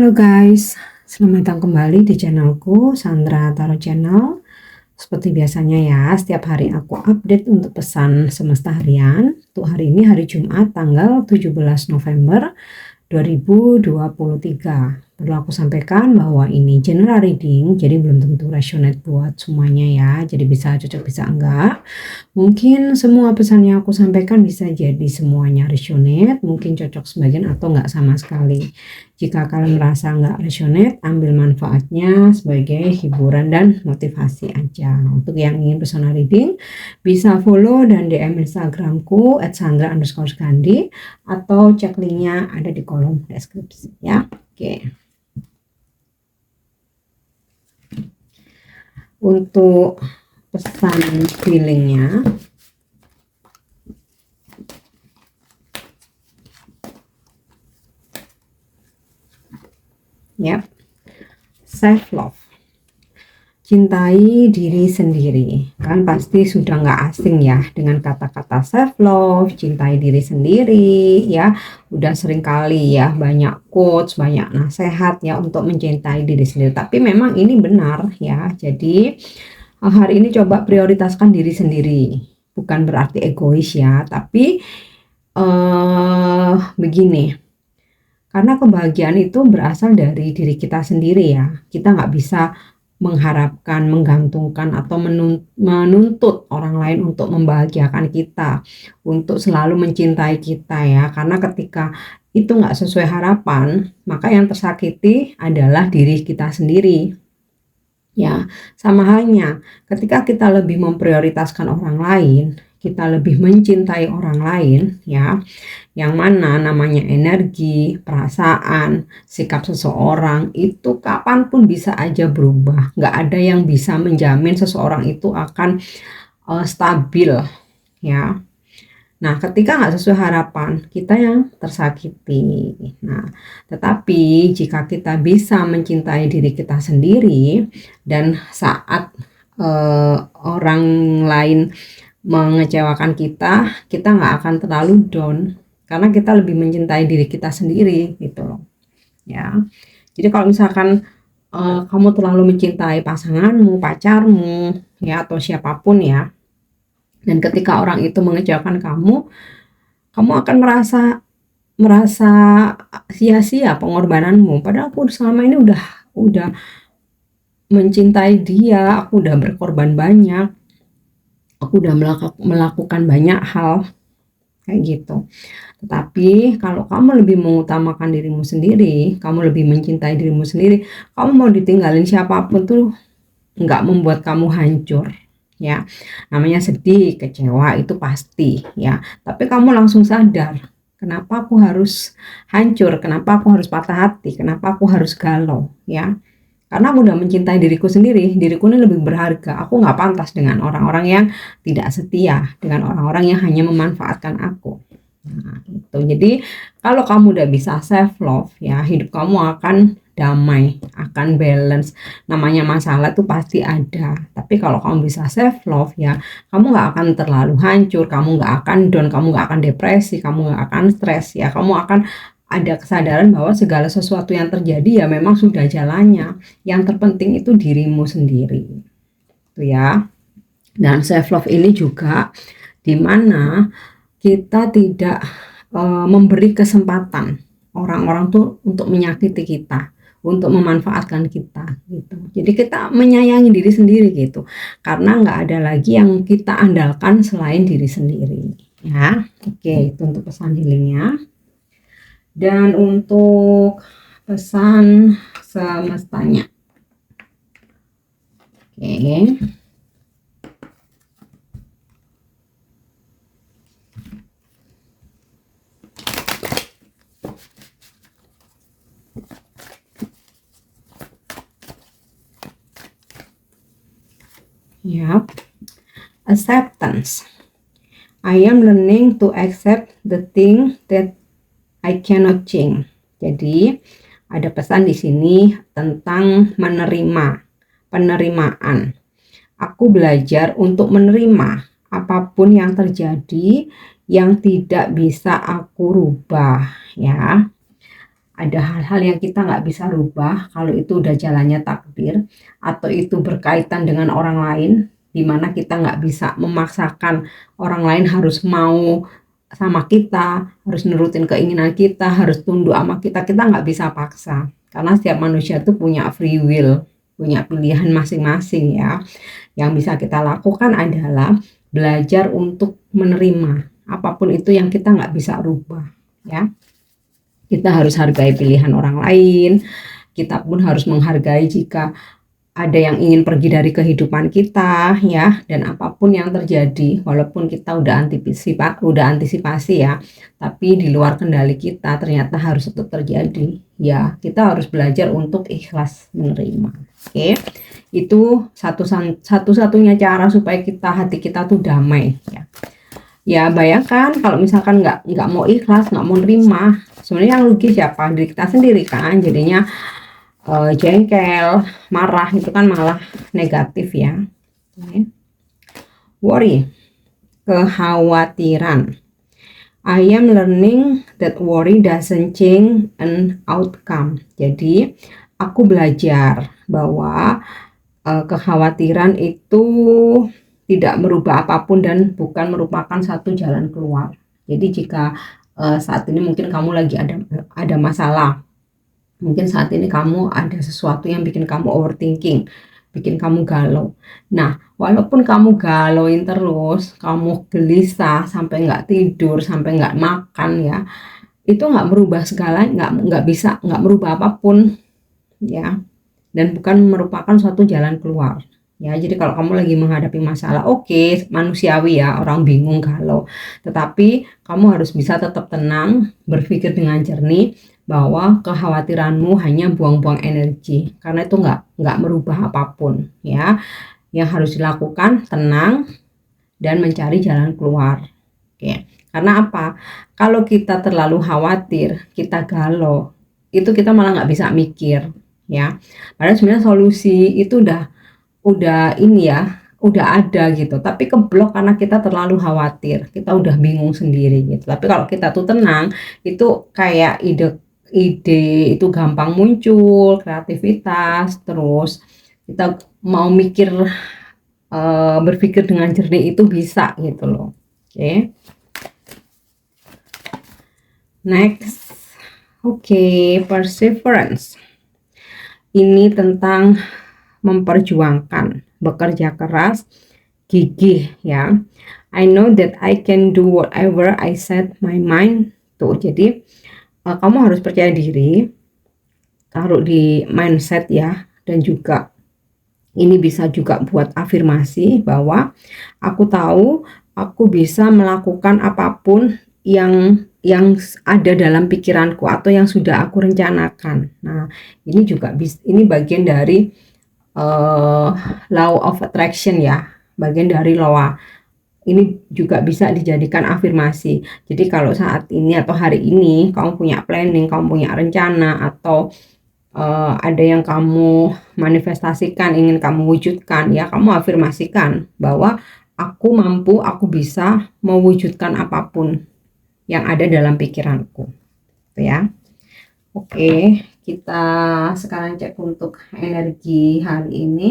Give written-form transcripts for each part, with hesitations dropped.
Halo guys, selamat datang kembali di channelku Sandra Tarot Channel. Seperti biasanya ya, setiap hari aku update untuk pesan semesta harian. Untuk hari ini hari Jumat tanggal 17 November 2023. Perlu aku sampaikan bahwa ini general reading, jadi belum tentu resonate buat semuanya ya. Jadi bisa cocok bisa enggak. Mungkin semua pesan yang aku sampaikan bisa jadi semuanya resonate, mungkin cocok sebagian atau enggak sama sekali. Jika kalian merasa enggak resonate, ambil manfaatnya sebagai hiburan dan motivasi aja. Untuk yang ingin personal reading, bisa follow dan DM Instagramku @sandra_gandhi atau cek linknya ada di kolom deskripsi ya. Oke. Untuk pesan healingnya, ya, self love, cintai diri sendiri. Kan pasti sudah nggak asing ya dengan kata-kata self love, cintai diri sendiri ya. Udah sering kali ya banyak quotes, banyak nasihat ya untuk mencintai diri sendiri. Tapi memang ini benar ya. Jadi hari ini coba prioritaskan diri sendiri. Bukan berarti egois ya, tapi begini. Karena kebahagiaan itu berasal dari diri kita sendiri ya. Kita nggak bisa mengharapkan, menggantungkan atau menuntut orang lain untuk membahagiakan kita, untuk selalu mencintai kita ya. Karena ketika itu nggak sesuai harapan, maka yang tersakiti adalah diri kita sendiri. Ya, sama halnya ketika kita lebih memprioritaskan orang lain, kita lebih mencintai orang lain ya, yang mana namanya energi, perasaan, sikap seseorang itu kapanpun bisa aja berubah. Nggak ada yang bisa menjamin seseorang itu akan stabil ya. Nah, ketika nggak sesuai harapan, kita yang tersakiti. Nah, tetapi jika kita bisa mencintai diri kita sendiri dan saat orang lain mengecewakan kita, kita nggak akan terlalu down karena kita lebih mencintai diri kita sendiri gitu loh. Ya. Jadi kalau misalkan kamu terlalu mencintai pasanganmu, pacarmu, ya atau siapapun ya, dan ketika orang itu mengecewakan kamu akan merasa sia-sia pengorbananmu. Padahal aku selama ini udah mencintai dia, aku udah berkorban banyak, aku udah melakukan banyak hal kayak gitu. Tetapi kalau kamu lebih mengutamakan dirimu sendiri, kamu lebih mencintai dirimu sendiri, kamu mau ditinggalin siapapun tuh nggak membuat kamu hancur. Ya, namanya sedih, kecewa itu pasti ya. Tapi kamu langsung sadar, kenapa aku harus hancur, kenapa aku harus patah hati, kenapa aku harus galau ya. Karena aku udah mencintai diriku sendiri, diriku ini lebih berharga. Aku nggak pantas dengan orang-orang yang tidak setia, dengan orang-orang yang hanya memanfaatkan aku. Nah, itu. Jadi kalau kamu udah bisa self love ya, hidup kamu akan damai, akan balance. Namanya masalah tuh pasti ada. Tapi kalau kamu bisa self love ya, kamu nggak akan terlalu hancur, kamu nggak akan down, kamu nggak akan depresi, kamu nggak akan stres ya. Kamu akan ada kesadaran bahwa segala sesuatu yang terjadi ya memang sudah jalannya. Yang terpenting itu dirimu sendiri. Itu ya. Dan self love ini juga di mana kita tidak memberi kesempatan orang-orang tuh untuk menyakiti kita, untuk memanfaatkan kita gitu. Jadi kita menyayangi diri sendiri gitu. Karena nggak ada lagi yang kita andalkan selain diri sendiri ya. Oke, itu untuk pesan healingnya. Dan untuk pesan semestanya. Oke. Yep. Acceptance. I am learning to accept the thing that I cannot change. Jadi ada pesan di sini tentang menerima, penerimaan. Aku belajar untuk menerima apapun yang terjadi yang tidak bisa aku rubah ya. ada hal-hal yang kita nggak bisa rubah kalau itu udah jalannya takdir, atau itu berkaitan dengan orang lain, di mana kita nggak bisa memaksakan orang lain harus mau sama kita, harus nurutin keinginan kita, harus tunduk sama kita nggak bisa paksa. Karena setiap manusia tuh punya free will, punya pilihan masing-masing ya. Yang bisa kita lakukan adalah belajar untuk menerima apapun itu yang kita nggak bisa rubah ya. Kita harus hargai pilihan orang lain, kita pun harus menghargai jika ada yang ingin pergi dari kehidupan kita ya, dan apapun yang terjadi walaupun kita udah antisipasi ya, tapi di luar kendali kita ternyata harus tetap terjadi ya. Kita harus belajar untuk ikhlas menerima. Oke, itu satu-satunya cara supaya hati kita tuh damai ya. Ya bayangkan kalau misalkan nggak mau ikhlas, nggak mau nerima, sebenarnya yang rugi siapa? Diri kita sendiri kan. Jadinya jengkel, marah, itu kan malah negatif ya. Worry, kekhawatiran. I am learning that worry doesn't change an outcome. Jadi aku belajar bahwa kekhawatiran itu tidak merubah apapun dan bukan merupakan satu jalan keluar. Jadi jika saat ini mungkin kamu lagi ada masalah, mungkin saat ini kamu ada sesuatu yang bikin kamu overthinking, bikin kamu galau. Nah, walaupun kamu galauin terus, kamu gelisah sampai nggak tidur, sampai nggak makan ya, itu nggak merubah segalanya, nggak merubah apapun ya, dan bukan merupakan suatu jalan keluar. Ya, jadi kalau kamu lagi menghadapi masalah, oke, manusiawi ya, orang bingung galau. Tetapi kamu harus bisa tetap tenang, berpikir dengan jernih bahwa kekhawatiranmu hanya buang-buang energi, karena itu nggak merubah apapun ya. Yang harus dilakukan tenang dan mencari jalan keluar. Oke. Karena apa? Kalau kita terlalu khawatir, kita galau, itu kita malah nggak bisa mikir ya. Padahal sebenarnya solusi itu udah ini ya, udah ada gitu, tapi keblok karena kita terlalu khawatir, kita udah bingung sendiri gitu. Tapi kalau kita tuh tenang, itu kayak ide itu gampang muncul, kreativitas, terus kita mau berpikir dengan jernih itu bisa gitu loh. Oke. Next. Oke, perseverance. Ini tentang memperjuangkan, bekerja keras, gigih ya. I know that I can do whatever I set my mind to. Jadi kamu harus percaya diri, taruh di mindset ya, dan juga ini bisa juga buat afirmasi bahwa aku tahu aku bisa melakukan apapun yang ada dalam pikiranku atau yang sudah aku rencanakan. Nah, ini juga ini bagian dari law of attraction ya, bagian dari law. Ini juga bisa dijadikan afirmasi. Jadi kalau saat ini atau hari ini kamu punya planning, kamu punya rencana, atau ada yang kamu manifestasikan, ingin kamu wujudkan ya, kamu afirmasikan bahwa aku mampu, aku bisa mewujudkan apapun yang ada dalam pikiranku ya. Oke, kita sekarang cek untuk energi hari ini.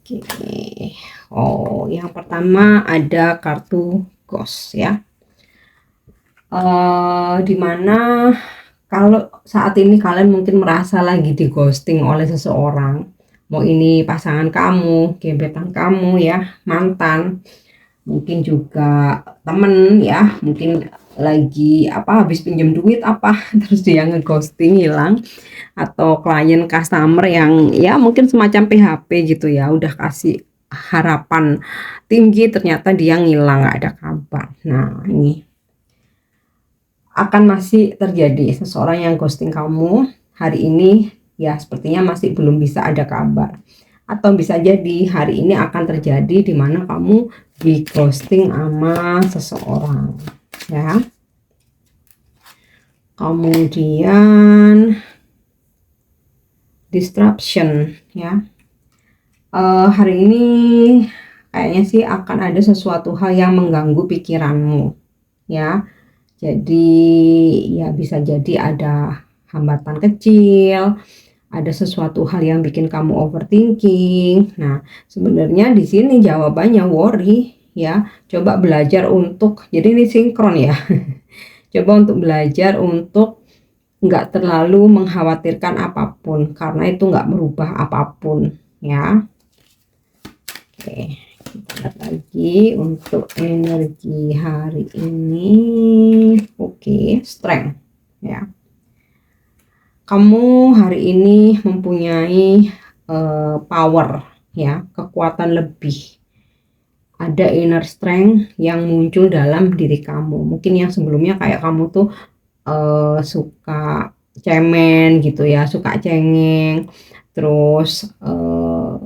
Oke. Oh, yang pertama ada kartu Ghost ya. Dimana kalau saat ini kalian mungkin merasa lagi di ghosting oleh seseorang, mau ini pasangan kamu, gebetan kamu ya, mantan, mungkin juga temen ya, mungkin lagi habis pinjam duit terus dia ngeghosting, hilang, atau klien customer yang ya mungkin semacam PHP gitu ya, udah kasih harapan tinggi ternyata dia ngilang, nggak ada kabar. Nah, ini akan masih terjadi seseorang yang ghosting kamu hari ini ya, sepertinya masih belum bisa ada kabar, atau bisa jadi hari ini akan terjadi di mana kamu di ghosting sama seseorang ya. kemudian disruption ya. Hari ini kayaknya sih akan ada sesuatu hal yang mengganggu pikiranmu ya. Jadi ya bisa jadi ada hambatan kecil, ada sesuatu hal yang bikin kamu overthinking. Nah, sebenarnya di sini jawabannya worry ya. Coba belajar untuk, jadi ini sinkron ya. Coba untuk belajar untuk nggak terlalu mengkhawatirkan apapun, karena itu nggak merubah apapun ya. Oke, kita lihat lagi untuk energi hari ini. Oke, strength ya. Kamu hari ini mempunyai power ya, kekuatan lebih. Ada inner strength yang muncul dalam diri kamu. Mungkin yang sebelumnya kayak kamu tuh suka cemen gitu ya, suka cengeng, terus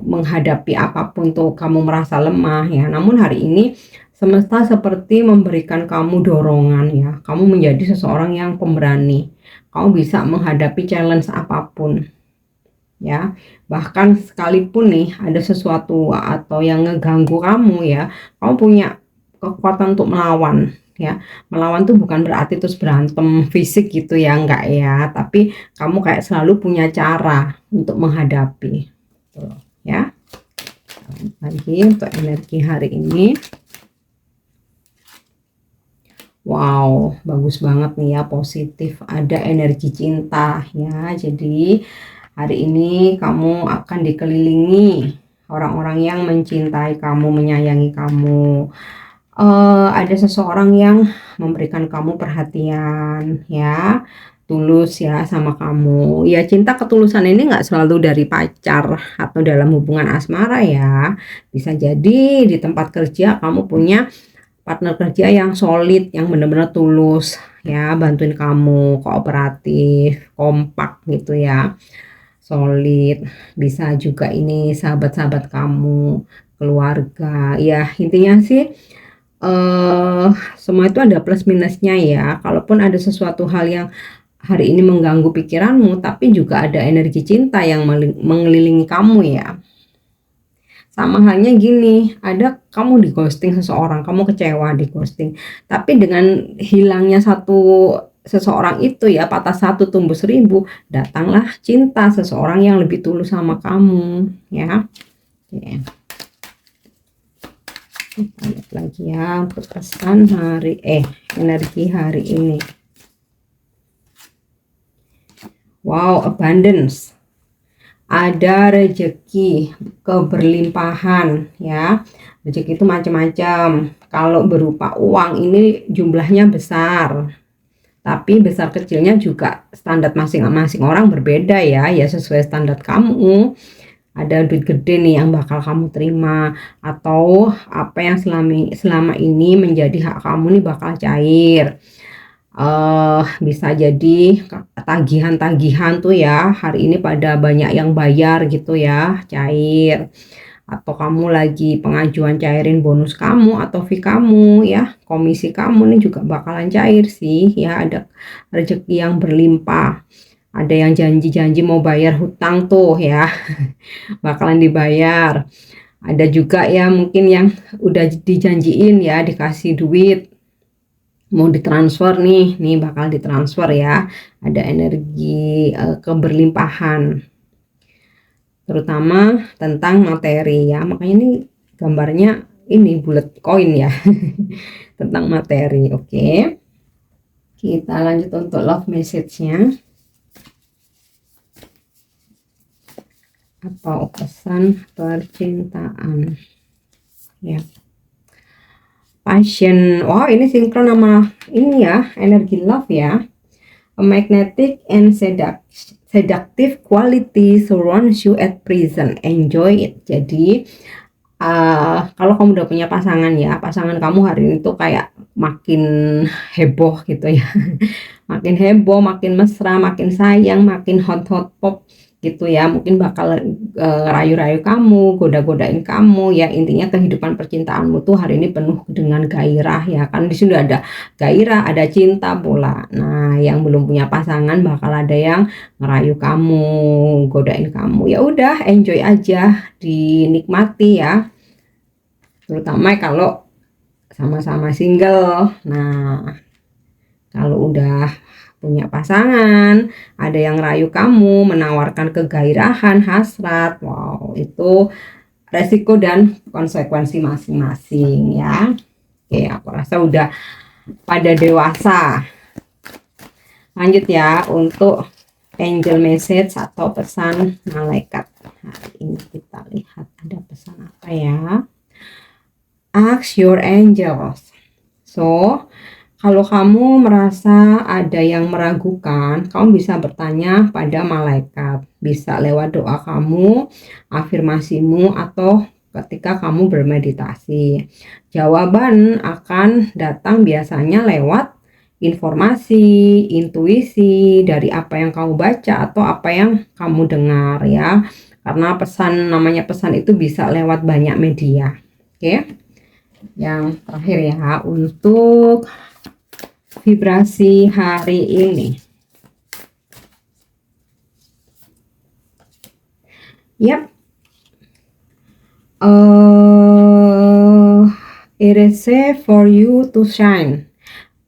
menghadapi apapun tuh kamu merasa lemah ya. Namun hari ini semesta seperti memberikan kamu dorongan ya. Kamu menjadi seseorang yang pemberani. Kamu bisa menghadapi challenge apapun ya. Bahkan sekalipun nih ada sesuatu atau yang ngeganggu kamu ya, kamu punya kekuatan untuk melawan ya. Melawan tuh bukan berarti terus berantem fisik gitu ya, enggak ya, tapi kamu kayak selalu punya cara untuk menghadapi tuh ya. Lagi untuk energi hari ini, wow bagus banget nih ya, positif, ada energi cinta ya. Jadi hari ini kamu akan dikelilingi orang-orang yang mencintai kamu, menyayangi kamu. Ada seseorang yang memberikan kamu perhatian ya, tulus ya sama kamu. Ya cinta ketulusan ini nggak selalu dari pacar atau dalam hubungan asmara ya. Bisa jadi di tempat kerja kamu punya partner kerja yang solid, yang benar-benar tulus ya, bantuin kamu, kooperatif, kompak gitu ya, solid. Bisa juga ini sahabat-sahabat kamu, keluarga ya. Intinya sih semua itu ada plus minusnya ya. Kalaupun ada sesuatu hal yang hari ini mengganggu pikiranmu, tapi juga ada energi cinta yang mengelilingi kamu ya. Sama halnya gini, ada kamu di ghosting seseorang, kamu kecewa di ghosting, tapi dengan hilangnya seseorang itu ya, patah satu tumbuh seribu, datanglah cinta seseorang yang lebih tulus sama kamu ya. Oke. Kita lihat lagi ya untuk pesan energi hari ini. Wow, abundance. Ada rezeki, keberlimpahan ya. Rezeki itu macam-macam. Kalau berupa uang ini jumlahnya besar. Tapi besar kecilnya juga standar masing-masing orang berbeda ya. Ya sesuai standar kamu. Ada duit gede nih yang bakal kamu terima, atau apa yang selama ini menjadi hak kamu nih bakal cair. Bisa jadi tagihan-tagihan tuh ya hari ini pada banyak yang bayar gitu ya, cair. Atau kamu lagi pengajuan cairin bonus kamu atau fee kamu ya, komisi kamu nih juga bakalan cair sih ya. Ada rezeki yang berlimpah. Ada yang janji-janji mau bayar hutang tuh ya, bakalan dibayar. Ada juga ya mungkin yang udah dijanjiin ya, dikasih duit, mau ditransfer nih bakal ditransfer ya. Ada energi keberlimpahan, terutama tentang materi ya. Makanya ini gambarnya ini bullet coin ya, tentang materi. Oke. Kita lanjut untuk love message-nya. Apa pesan percintaan ya. Passion, wow ini sinkron sama ini ya, energi love ya. A magnetic and seductive quality surrounds you at present, enjoy it. Jadi kalau kamu udah punya pasangan ya, pasangan kamu hari ini tuh kayak makin heboh gitu ya. Makin heboh, makin mesra, makin sayang, makin hot pop gitu ya, mungkin bakal ngerayu-rayu kamu, goda-godain kamu ya. Intinya kehidupan percintaanmu tuh hari ini penuh dengan gairah ya kan, di sini ada gairah, ada cinta pula. Nah, yang belum punya pasangan bakal ada yang ngerayu kamu, godain kamu. Ya udah, enjoy aja, dinikmati ya. Terutama kalau sama-sama single. Nah, kalau udah punya pasangan, ada yang rayu kamu, menawarkan kegairahan, hasrat. Wow, itu resiko dan konsekuensi masing-masing ya. Oke, aku rasa udah pada dewasa. Lanjut ya untuk angel message atau pesan malaikat. Hari ini kita lihat ada pesan apa ya. Ask your angels. So, kalau kamu merasa ada yang meragukan, kamu bisa bertanya pada malaikat. Bisa lewat doa kamu, afirmasimu, atau ketika kamu bermeditasi. Jawaban akan datang biasanya lewat informasi, intuisi dari apa yang kamu baca atau apa yang kamu dengar ya. Karena pesan, namanya pesan itu bisa lewat banyak media. Oke. Yang terakhir ya, untuk vibrasi hari ini. Yap. It is safe for you to shine.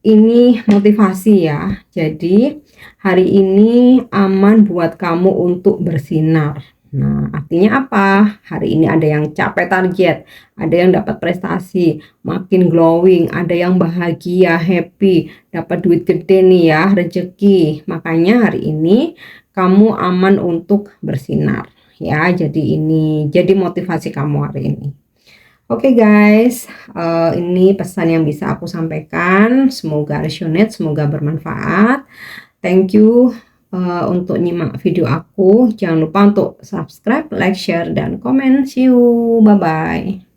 Ini motivasi ya. Jadi hari ini aman buat kamu untuk bersinar. Nah, artinya apa? Hari ini ada yang capai target, ada yang dapat prestasi, makin glowing, ada yang bahagia, happy, dapat duit gede nih ya, rezeki. Makanya hari ini kamu aman untuk bersinar ya. Jadi ini jadi motivasi kamu hari ini. Oke guys, ini pesan yang bisa aku sampaikan. Semoga resonate, semoga bermanfaat. Thank you untuk nyimak video aku. Jangan lupa untuk subscribe, like, share, dan komen. See you, bye-bye.